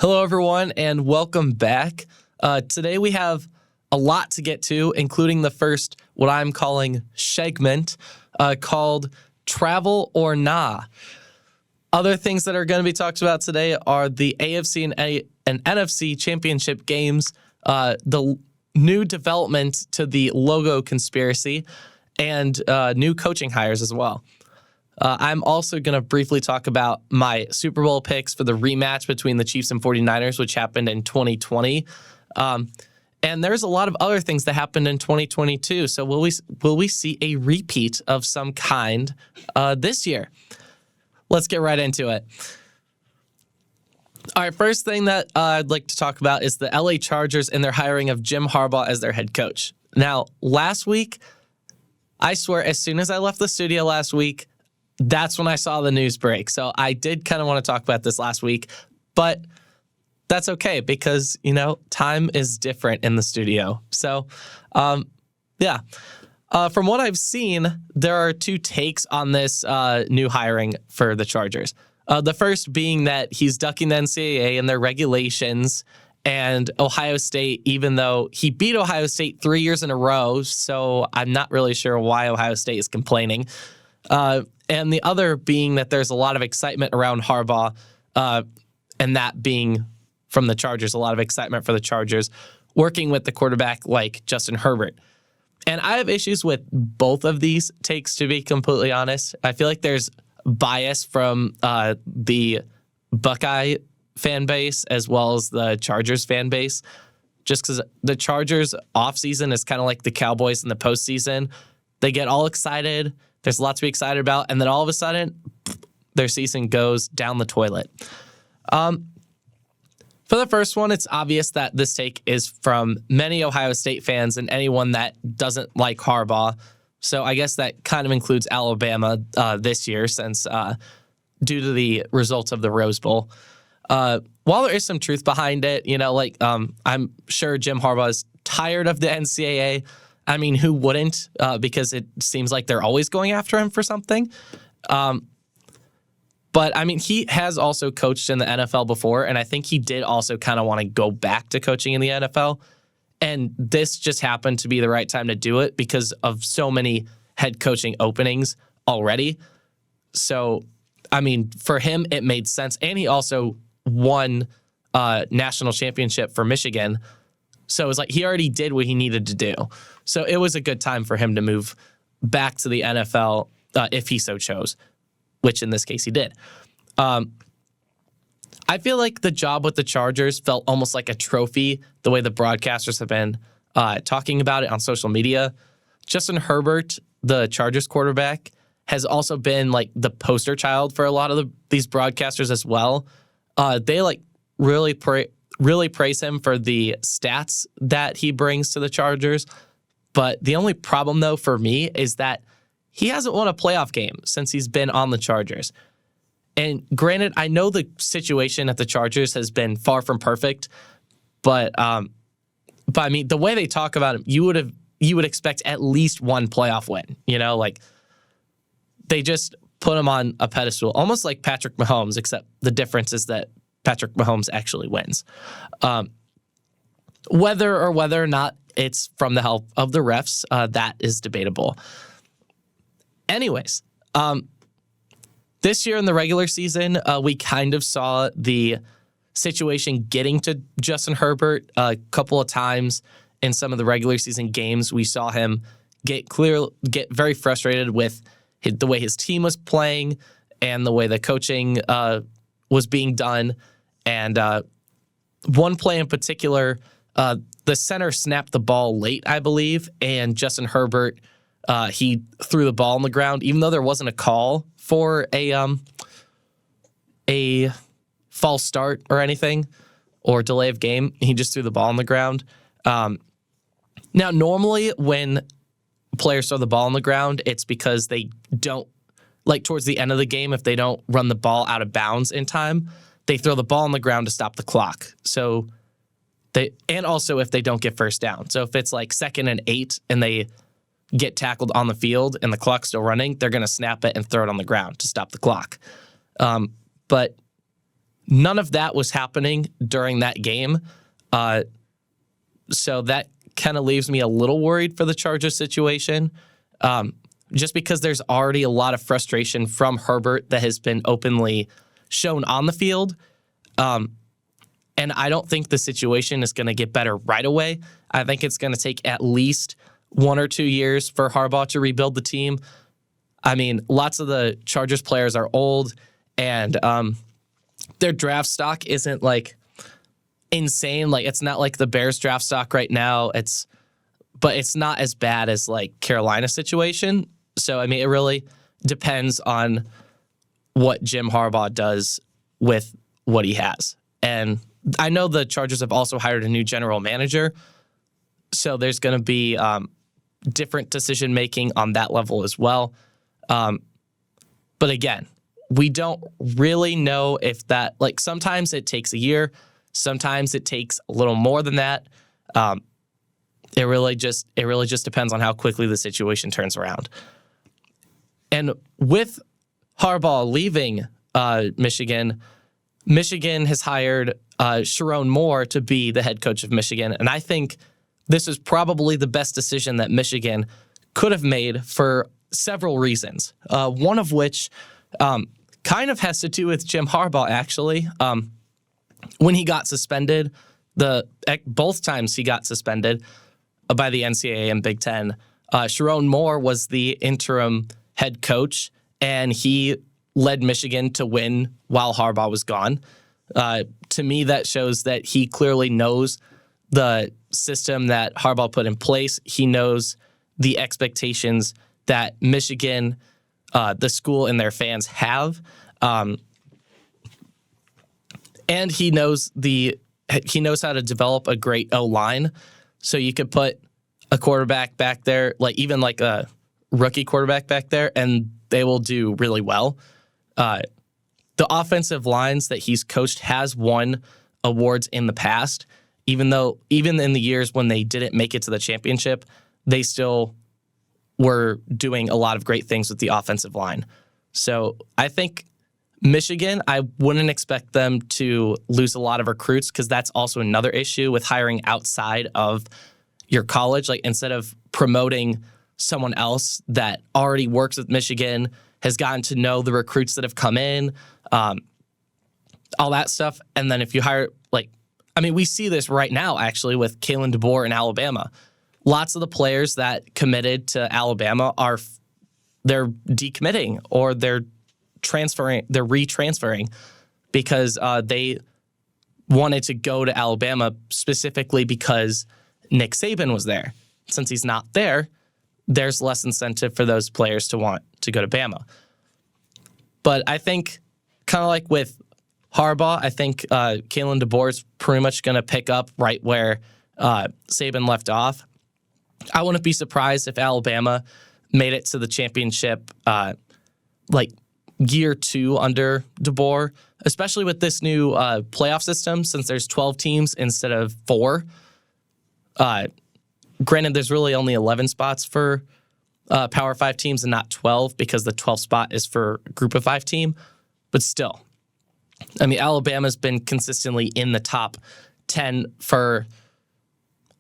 Hello, everyone, and welcome back. Today we have a lot to get to, including the first, what I'm calling Schegment, called Travel or Nah. Other things that are going to be talked about today are the AFC and NFC championship games, the new development to the logo conspiracy, and new coaching hires as well. I'm also going to briefly talk about my Super Bowl picks for the rematch between the Chiefs and 49ers, which happened in 2020. And there's a lot of other things that happened in 2022. So will we see a repeat of some kind this year? Let's get right into it. All right, first thing that I'd like to talk about is the LA Chargers and their hiring of Jim Harbaugh as their head coach. Now, last week, I swear, as soon as I left the studio last week, that's when I saw the news break. So I did kind of want to talk about this last week, but that's okay because, time is different in the studio. So, yeah. From what I've seen, there are two takes on this new hiring for the Chargers. The first being that he's ducking the NCAA and their regulations and Ohio State, even though he beat Ohio State 3 years in a row. So I'm not really sure why Ohio State is complaining. And the other being that there's a lot of excitement around Harbaugh, and that being from the Chargers, a lot of excitement for the Chargers working with the quarterback like Justin Herbert. And I have issues with both of these takes, to be completely honest. I feel like there's bias from the Buckeye fan base as well as the Chargers fan base, just because the Chargers offseason is kind of like the Cowboys in the postseason. They get all excited. There's a lot to be excited about. And then all of a sudden, their season goes down the toilet. For the first one, it's obvious that this take is from many Ohio State fans and anyone that doesn't like Harbaugh. So I guess that kind of includes Alabama this year since due to the results of the Rose Bowl. While there is some truth behind it, I'm sure Jim Harbaugh is tired of the NCAA. I mean, who wouldn't? Because it seems like they're always going after him for something. But, I mean, he has also coached in the NFL before, and I think he did also kind of want to go back to coaching in the NFL. And this just happened to be the right time to do it because of so many head coaching openings already. So, I mean, for him, it made sense. And he also won national championship for Michigan. So it was like he already did what he needed to do. So it was a good time for him to move back to the NFL if he so chose, which in this case he did. I feel like the job with the Chargers felt almost like a trophy, the way the broadcasters have been talking about it on social media. Justin Herbert, the Chargers quarterback, has also been like the poster child for a lot of these broadcasters as well. They really praise him for the stats that he brings to the Chargers. But the only problem, though, for me is that he hasn't won a playoff game since he's been on the Chargers. And granted, I know the situation at the Chargers has been far from perfect, but I mean, the way they talk about him, you would expect at least one playoff win. They just put him on a pedestal, almost like Patrick Mahomes, except the difference is that Patrick Mahomes actually wins. Whether or not it's from the help of the refs, that is debatable. Anyways, this year in the regular season, we kind of saw the situation getting to Justin Herbert a couple of times in some of the regular season games. We saw him get very frustrated with the way his team was playing and the way the coaching was being done. And one play in particular, the center snapped the ball late, I believe, and Justin Herbert, he threw the ball on the ground, even though there wasn't a call for a false start or anything or delay of game. He just threw the ball on the ground. Now, normally when players throw the ball on the ground, it's because they don't, like towards the end of the game, if they don't run the ball out of bounds in time, they throw the ball on the ground to stop the clock. So And also if they don't get first down. So if it's like 2nd and 8 and they get tackled on the field and the clock's still running, they're going to snap it and throw it on the ground to stop the clock. But none of that was happening during that game. So that kind of leaves me a little worried for the Chargers situation, just because there's already a lot of frustration from Herbert that has been openly shown on the field. And I don't think the situation is going to get better right away. I think it's going to take at least 1 or 2 years for Harbaugh to rebuild the team. I mean, lots of the Chargers players are old, and their draft stock isn't like insane. Like, it's not like the Bears draft stock right now. But it's not as bad as like Carolina's situation. So, I mean, it really depends on what Jim Harbaugh does with what he has. And I know the Chargers have also hired a new general manager, so there's going to be different decision-making on that level as well. But again, we don't really know if that, like, sometimes it takes a year, sometimes it takes a little more than that. It really just depends on how quickly the situation turns around. And with Harbaugh leaving Michigan has hired Sharon Moore to be the head coach of Michigan. And I think this is probably the best decision that Michigan could have made for several reasons. One of which kind of has to do with Jim Harbaugh, actually. When he got suspended, both times he got suspended by the NCAA and Big Ten, Sharon Moore was the interim head coach, and he led Michigan to win while Harbaugh was gone. To me, that shows that he clearly knows the system that Harbaugh put in place. He knows the expectations that Michigan, the school, and their fans have. And he knows how to develop a great O-line. So you could put a quarterback back there, like even like a rookie quarterback back there, and they will do really well. The offensive lines that he's coached has won awards in the past, even in the years when they didn't make it to the championship, they still were doing a lot of great things with the offensive line. So I think Michigan, I wouldn't expect them to lose a lot of recruits, because that's also another issue with hiring outside of your college. Like, instead of promoting someone else that already works with Michigan, has gotten to know the recruits that have come in, all that stuff. And then if you hire, we see this right now, actually, with Kalen DeBoer in Alabama. Lots of the players that committed to Alabama they're decommitting, or they're retransferring because they wanted to go to Alabama specifically because Nick Saban was there. Since he's not there, there's less incentive for those players to want to go to Bama. But I think, kind of like with Harbaugh, I think Kalen DeBoer is pretty much going to pick up right where Saban left off. I wouldn't be surprised if Alabama made it to the championship year 2 under DeBoer, especially with this new playoff system, since there's 12 teams instead of 4. Granted, there's really only 11 spots for Power 5 teams and not 12, because the 12th spot is for a Group of 5 team. But still, I mean, Alabama's been consistently in the top 10 for,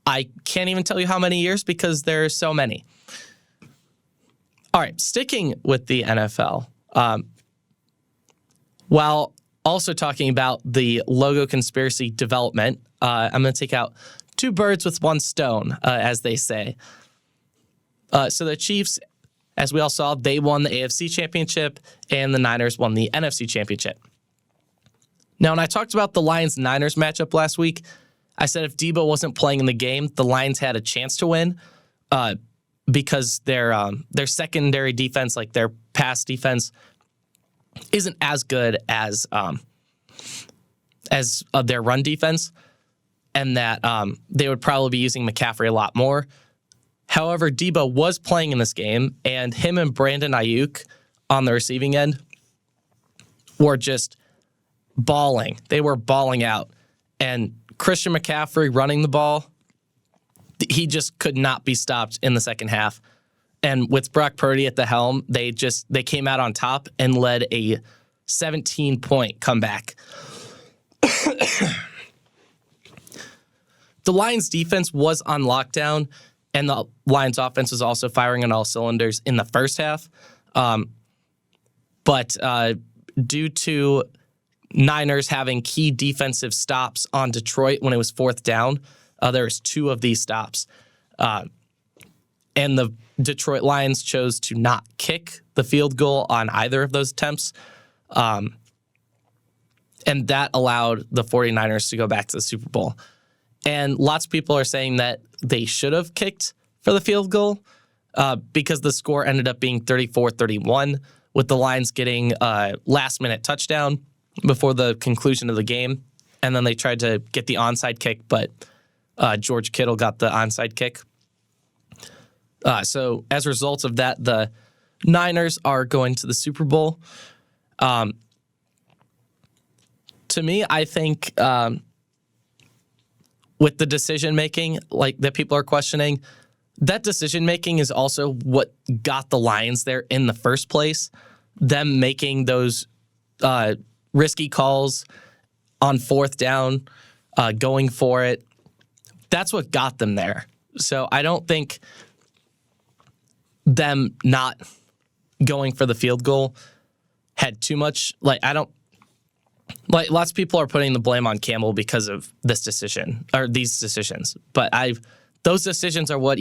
I can't even tell you how many years, because there are so many. All right, sticking with the NFL, while also talking about the logo conspiracy development, I'm going to take out 2 birds with 1 stone, as they say. So the Chiefs, as we all saw, they won the AFC Championship, and the Niners won the NFC Championship. Now, when I talked about the Lions-Niners matchup last week, I said if Debo wasn't playing in the game, the Lions had a chance to win, because their secondary defense, like their pass defense, isn't as good as their run defense, and that they would probably be using McCaffrey a lot more. However, Debo was playing in this game, and him and Brandon Ayuk on the receiving end were just balling. They were balling out and Christian McCaffrey running the ball, he just could not be stopped in the second half. And with Brock Purdy at the helm, they came out on top and led a 17-point comeback. The Lions defense was on lockdown, and the Lions offense was also firing on all cylinders in the first half. But due to Niners having key defensive stops on Detroit when it was fourth down, there was 2 of these stops. And the Detroit Lions chose to not kick the field goal on either of those attempts. And that allowed the 49ers to go back to the Super Bowl. And lots of people are saying that they should have kicked for the field goal because the score ended up being 34-31, with the Lions getting a last-minute touchdown before the conclusion of the game. And then they tried to get the onside kick, but George Kittle got the onside kick. So as a result of that, the Niners are going to the Super Bowl. To me, I think with the decision-making like that people are questioning, that decision-making is also what got the Lions there in the first place. Them making those risky calls on fourth down, going for it. That's what got them there. So I don't think them not going for the field goal had too much, lots of people are putting the blame on Campbell because of this decision or these decisions. But those decisions are what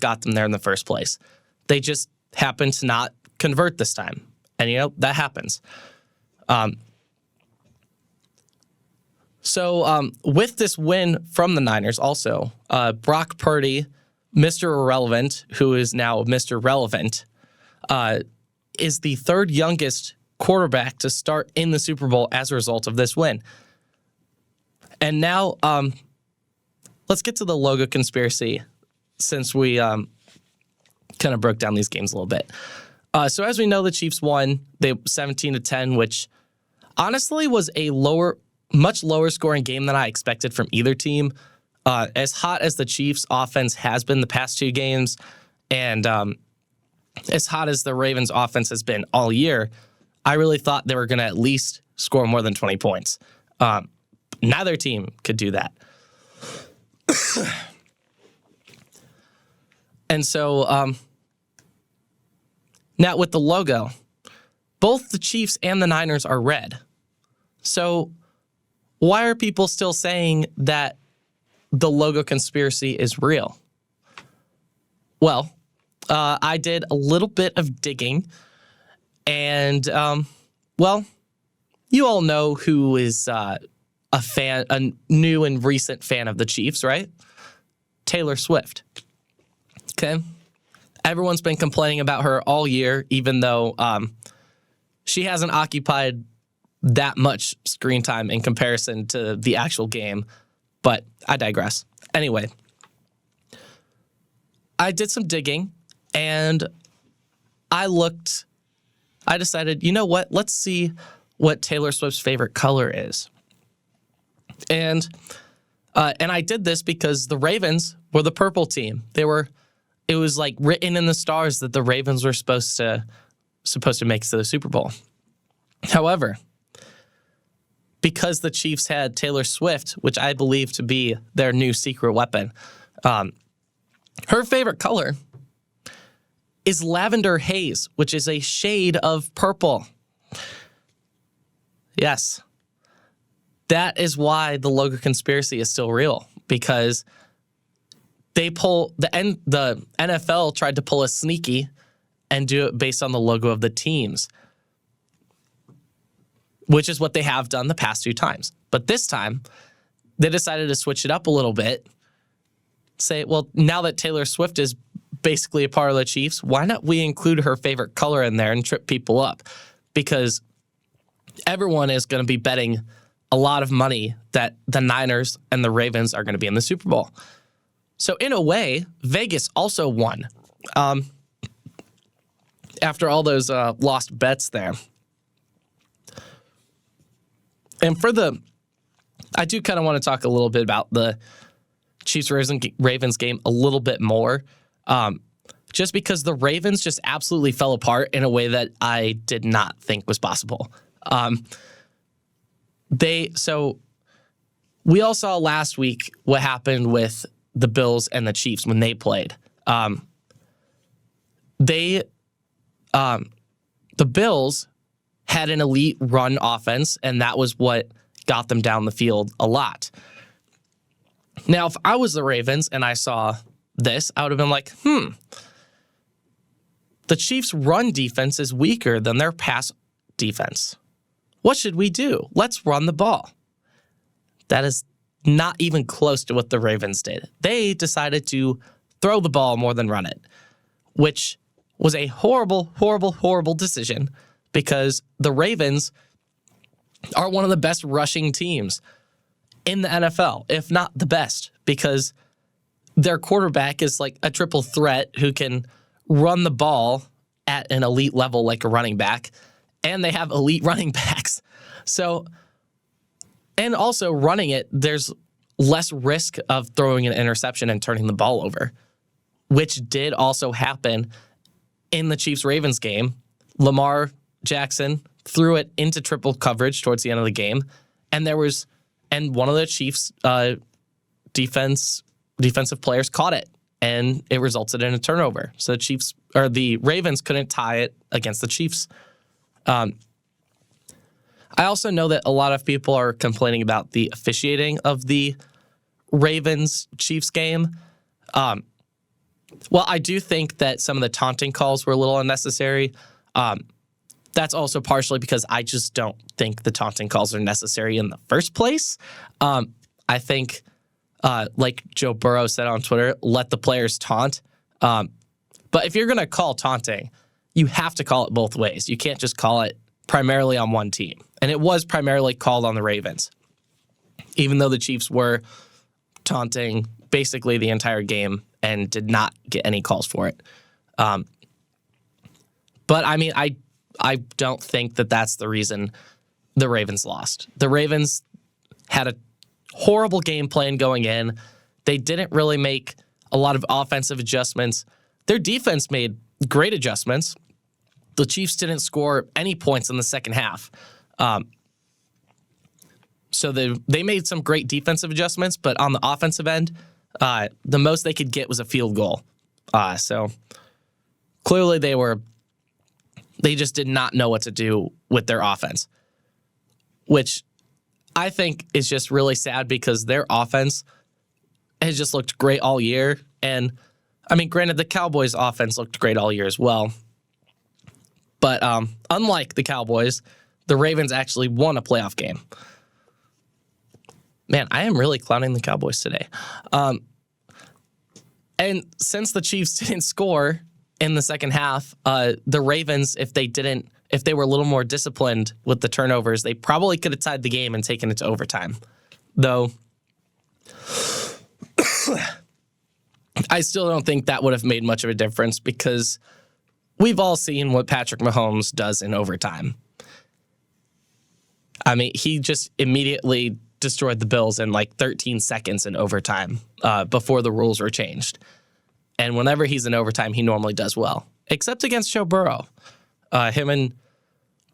got them there in the first place. They just happened to not convert this time. And, that happens. So with this win from the Niners also, Brock Purdy, Mr. Irrelevant, who is now Mr. Relevant, is the third youngest quarterback to start in the Super Bowl as a result of this win. And now let's get to the logo conspiracy since we kind of broke down these games a little bit. So as we know, the Chiefs won. They 17-10, which honestly was a much lower scoring game than I expected from either team. As hot as the Chiefs offense has been the past 2 games, and as hot as the Ravens offense has been all year, I really thought they were going to at least score more than 20 points. Neither team could do that. And so now with the logo, both the Chiefs and the Niners are red. So why are people still saying that the logo conspiracy is real? Well, I did a little bit of digging, and, you all know who is a new and recent fan of the Chiefs, right? Taylor Swift. Okay. Everyone's been complaining about her all year, even though she hasn't occupied that much screen time in comparison to the actual game. But I digress. Anyway, I did some digging, and I decided, you know what? Let's see what Taylor Swift's favorite color is. And I did this because the Ravens were the purple team. It was like written in the stars that the Ravens were supposed to make it to the Super Bowl. However, because the Chiefs had Taylor Swift, which I believe to be their new secret weapon, her favorite color is lavender haze, which is a shade of purple. Yes. That is why the logo conspiracy is still real, because the NFL tried to pull a sneaky and do it based on the logo of the teams, which is what they have done the past 2 times. But this time, they decided to switch it up a little bit. Say, well, now that Taylor Swift is basically a part of the Chiefs, why not we include her favorite color in there and trip people up? Because everyone is going to be betting a lot of money that the Niners and the Ravens are going to be in the Super Bowl. So in a way, Vegas also won after all those lost bets there. And for the I do kind of want to talk a little bit about the Chiefs-Ravens game a little bit more, just because the Ravens just absolutely fell apart in a way that I did not think was possible. We all saw last week what happened with the Bills and the Chiefs when they played. The Bills had an elite run offense, and that was what got them down the field a lot. Now, if I was the Ravens and I saw this, I would have been like, the Chiefs' run defense is weaker than their pass defense. What should we do? Let's run the ball. That is not even close to what the Ravens did. They decided to throw the ball more than run it, which was a horrible, horrible, horrible decision because the Ravens are one of the best rushing teams in the NFL, if not the best, because their quarterback is like a triple threat who can run the ball at an elite level like a running back, and they have elite running backs. So, and also running it, there's less risk of throwing an interception and turning the ball over, which did also happen in the Chiefs-Ravens game. Lamar Jackson threw it into triple coverage towards the end of the game, and one of the Chiefs' defensive players caught it, and it resulted in a turnover. So the Ravens couldn't tie it against the Chiefs. I also know that a lot of people are complaining about the officiating of the Ravens-Chiefs game. Well, I do think that some of the taunting calls were a little unnecessary. That's also partially because I just don't think the taunting calls are necessary in the first place. I think, like Joe Burrow said on Twitter, let the players taunt. But if you're going to call taunting, you have to call it both ways. You can't just call it primarily on one team. And it was primarily called on the Ravens, even though the Chiefs were taunting basically the entire game and did not get any calls for it. But I mean, I don't think that that's the reason the Ravens lost. The Ravens had a horrible game plan going in. They didn't really make a lot of offensive adjustments. Their defense made great adjustments. The Chiefs didn't score any points in the second half. So they made some great defensive adjustments, but on the offensive end, the most they could get was a field goal. So clearly they just did not know what to do with their offense, which I think is just really sad because their offense has just looked great all year. And I mean, granted, the Cowboys' offense looked great all year as well. But unlike the Cowboys, the Ravens actually won a playoff game. Man, I am really clowning the Cowboys today. And since the Chiefs didn't score in the second half, the Ravens, if they were a little more disciplined with the turnovers, they probably could have tied the game and taken it to overtime. Though, I still don't think that would have made much of a difference because we've all seen what Patrick Mahomes does in overtime. I mean, he just immediately destroyed the Bills in like 13 seconds in overtime before the rules were changed. And whenever he's in overtime, he normally does well, except against Joe Burrow. Him and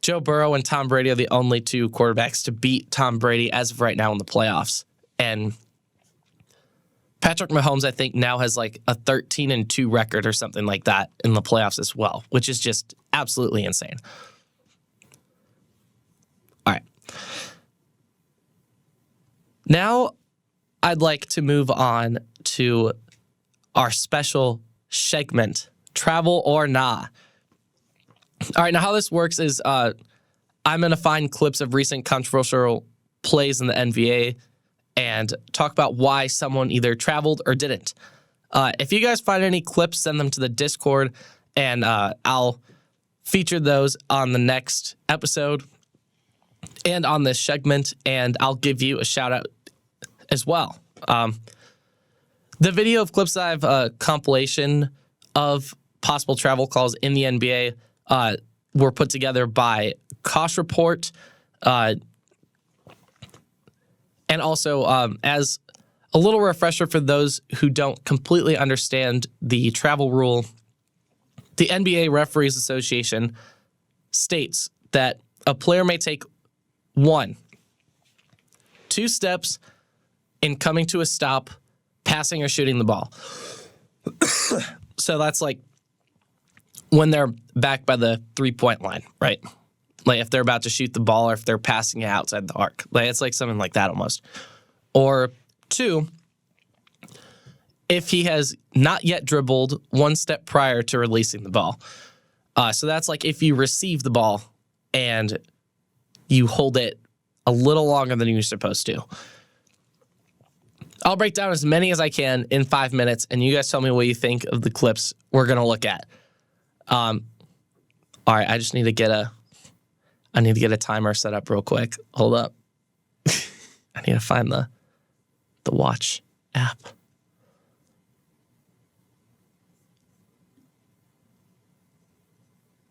Joe Burrow and Tom Brady are the only two quarterbacks to beat Tom Brady as of right now in the playoffs. And Patrick Mahomes, I think, now has like a 13-2 record or something like that in the playoffs as well, which is just absolutely insane. All right. Now, I'd like to move on to our special segment, Travel or Nah. All right, now how this works is I'm going to find clips of recent controversial plays in the NBA and talk about why someone either traveled or didn't. If you guys find any clips, send them to the Discord, and I'll feature those on the next episode and on this segment, and I'll give you a shout-out as well. The video of clips I have a compilation of possible travel calls in the NBA were put together by Kosh Report, And also, as a little refresher for those who don't completely understand the travel rule, the NBA Referees Association states that a player may take 1, 2 steps in coming to a stop, passing or shooting the ball. So that's like when they're back by the 3-point line, right? Like if they're about to shoot the ball or if they're passing it outside the arc. Like it's like something like that almost. Or 2, if he has not yet dribbled 1 step prior to releasing the ball. So that's like if you receive the ball and you hold it a little longer than you're supposed to. I'll break down as many as I can in 5 minutes, and you guys tell me what you think of the clips we're going to look at. All right, I just need to get a timer set up real quick. Hold up. I need to find the watch app.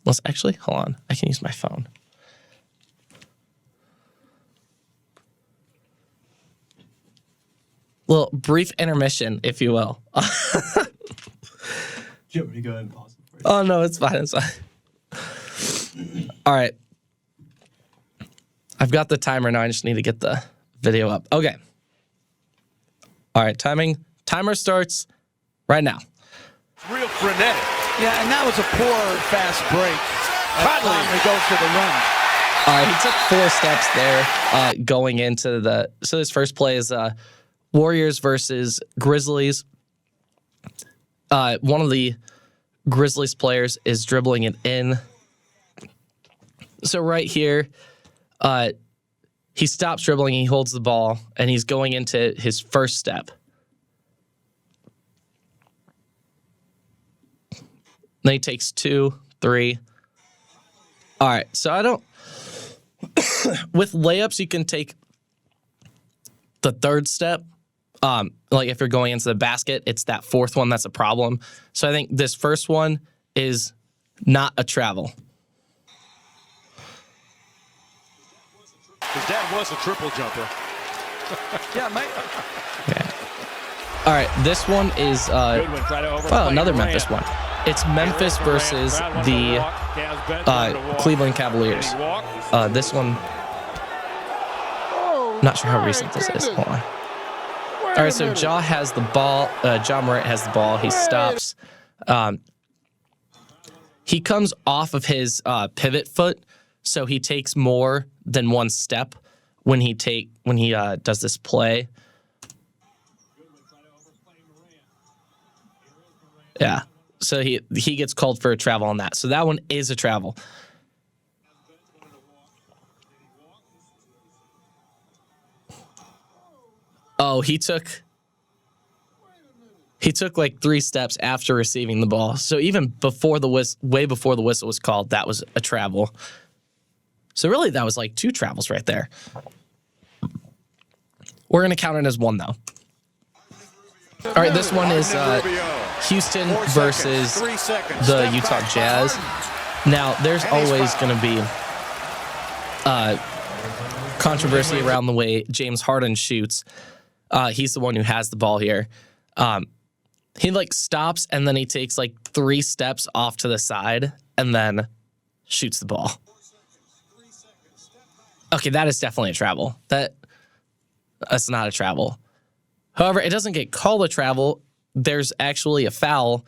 Let's actually, hold on. I can use my phone. Little brief intermission, if you will. Jim, you go ahead and pause it for you. Oh, no, it's fine. It's fine. All right. I've got the timer now. I just need to get the video up. Okay. All right. Timer starts right now. Real frenetic. Yeah, and that was a poor, fast break. Conley goes to the run. All right. He took 4 steps there going into the... So his first play is Warriors versus Grizzlies. One of the Grizzlies players is dribbling it in. So right here, he stops dribbling, he holds the ball, and he's going into his first step. Then he takes 2, 3. All right, so I don't... With layups, you can take the 3rd step. Like if you're going into the basket, it's that 4th one that's a problem. So I think this first one is not a travel. His dad was a triple jumper. Yeah, mate. Yeah. All right, this one is another Memphis one. It's Memphis versus the Cleveland Cavaliers. This one, not sure how recent this is. Hold on. All right, so Ja has the ball. Ja Morant has the ball. He stops. He comes off of his pivot foot, so he takes more than 1 step when he does this play. Yeah, so he gets called for a travel on that. So that one is a travel. Oh, he took like 3 steps after receiving the ball. So even before way before the whistle was called, that was a travel. So really, that was like 2 travels right there. We're going to count it as 1, though. All right, this one is Houston versus the Utah Jazz. Now, there's always going to be controversy around the way James Harden shoots. He's the one who has the ball here. He like stops and then he takes like 3 steps off to the side and then shoots the ball. Okay, that is definitely a travel. That's not a travel. However, it doesn't get called a travel. There's actually a foul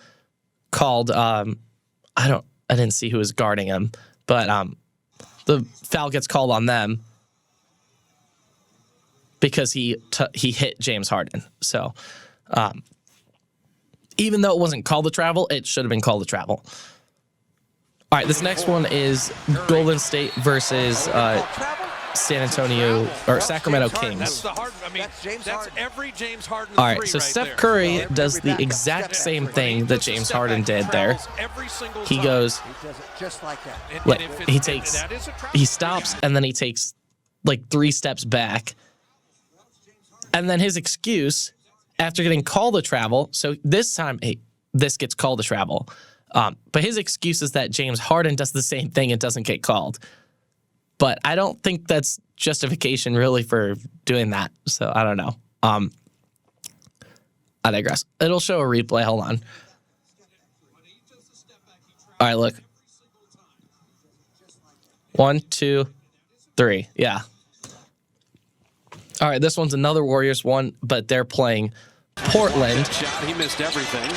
called. I didn't see who was guarding him, but the foul gets called on them because he hit James Harden. So, even though it wasn't called a travel, it should have been called a travel. All right, this next one is Golden State versus San Antonio or Sacramento Kings. That's every James Harden. All right, so Steph Curry does the exact same thing that James Harden did there. He goes, Just like that. he stops and then he takes like 3 steps back. And then his excuse after getting called a travel, so this time this gets called a travel. But his excuse is that James Harden does the same thing and doesn't get called. But I don't think that's justification really for doing that. So I don't know. I digress. It'll show a replay. Hold on. All right, look. 1, 2, 3. Yeah. All right, this one's another Warriors one, but they're playing Portland. Shot, he missed everything.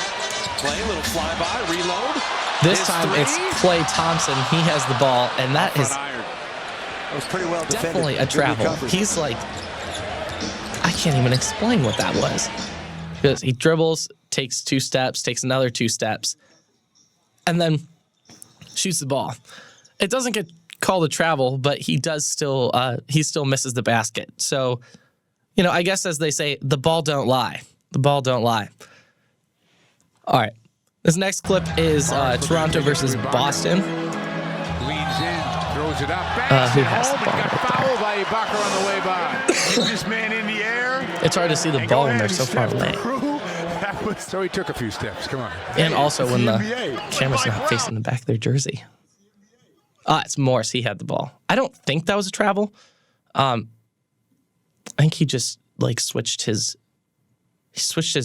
Play, little flyby, reload. This time it's Klay Thompson. He has the ball, and that is It was pretty well defended. definitely a Good travel. recovery. He's like, I can't even explain what that was. Because he dribbles, takes 2 steps, takes another 2 steps, and then shoots the ball. It doesn't get called a travel, but he does still, he still misses the basket. So, you know, I guess as they say, the ball don't lie. The ball don't lie. All right. This next clip is Toronto versus Boston. Leads in, throws it up. Who has the ball? Got fouled by Ibaka on the way by. Keep this man in the air. It's hard to see the And ball go when they're ahead so and far step away. through. So he took a few steps. Come on. And also when the NBA. camera's not facing the back of their jersey. It's Morris. He had the ball. I don't think that was a travel. I think he just like switched his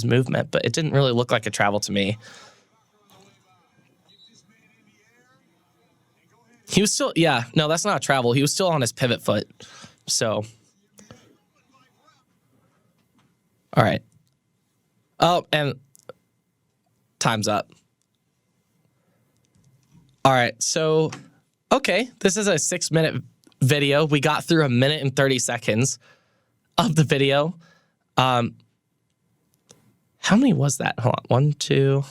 movement, but it didn't really look like a travel to me. He was still, no, that's not a travel. He was still on his pivot foot. So, all right. Oh, and time's up. All right, so, okay, this is a 6-minute video. We got through 1 minute and 30 seconds of the video. How many was that? Hold on. 1, 2,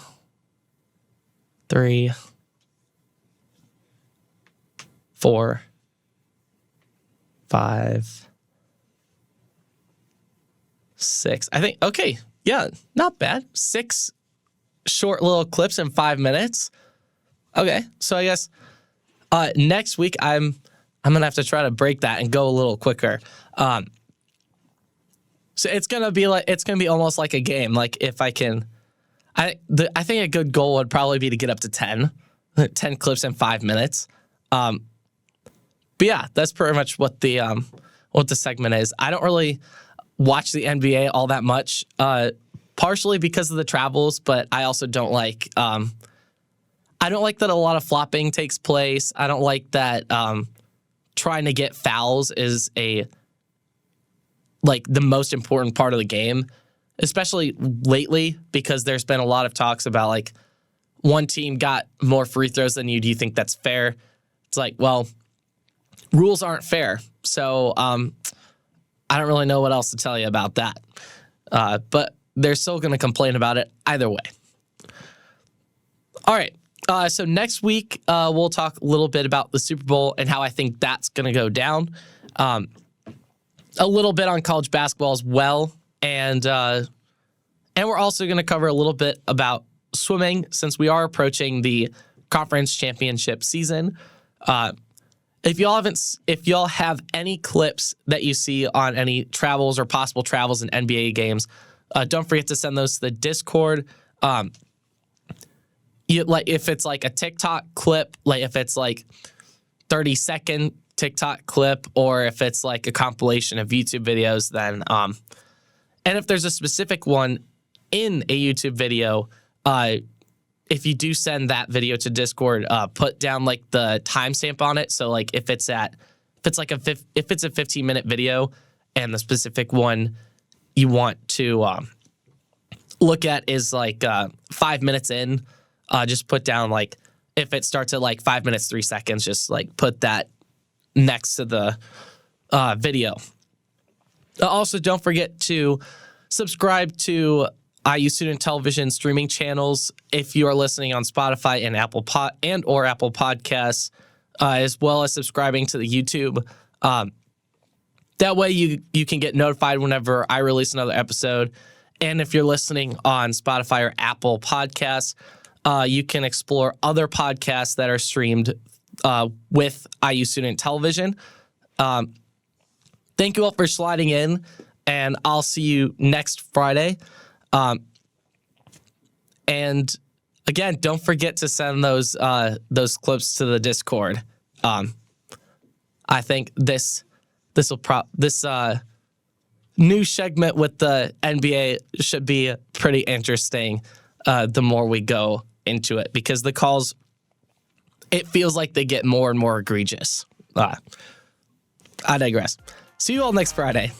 3, 4, 5, 6. I think, okay, yeah, not bad. 6 short little clips in 5 minutes. Okay, so I guess next week I'm gonna have to try to break that and go a little quicker. So it's gonna be almost like a game. Like if I can, I think a good goal would probably be to get up to 10 clips in 5 minutes. But yeah, that's pretty much what the segment is. I don't really watch the NBA all that much, partially because of the travels, but I also don't like. I don't like that a lot of flopping takes place. I don't like that trying to get fouls is the most important part of the game, especially lately, because there's been a lot of talks about like one team got more free throws than you. Do you think that's fair? It's like, well, rules aren't fair. So I don't really know what else to tell you about that. But they're still going to complain about it either way. All right. So next week, we'll talk a little bit about the Super Bowl and how I think that's going to go down. A little bit on college basketball as well. And we're also going to cover a little bit about swimming since we are approaching the conference championship season. If y'all have any clips that you see on any travels or possible travels in NBA games, don't forget to send those to the Discord. If it's like a TikTok clip, like if it's like 30-second TikTok clip, or if it's like a compilation of YouTube videos, then and if there's a specific one in a YouTube video, if you do send that video to Discord, put down like the timestamp on it. So like if it's a 15-minute video and the specific one you want to look at is like 5 minutes in, just put down like if it starts at like 5 minutes 3 seconds, just like put that next to the video. Also, don't forget to subscribe to IU Student Television streaming channels if you are listening on Spotify and Apple Podcasts, as well as subscribing to the YouTube. That way you can get notified whenever I release another episode. And if you're listening on Spotify or Apple Podcasts, you can explore other podcasts that are streamed with IU Student Television. Thank you all for sliding in, and I'll see you next Friday. And again, don't forget to send those clips to the Discord. I think this this new Schegment with the NBA should be pretty interesting the more we go into it, because the calls, it feels like they get more and more egregious. I digress. See you all next Friday.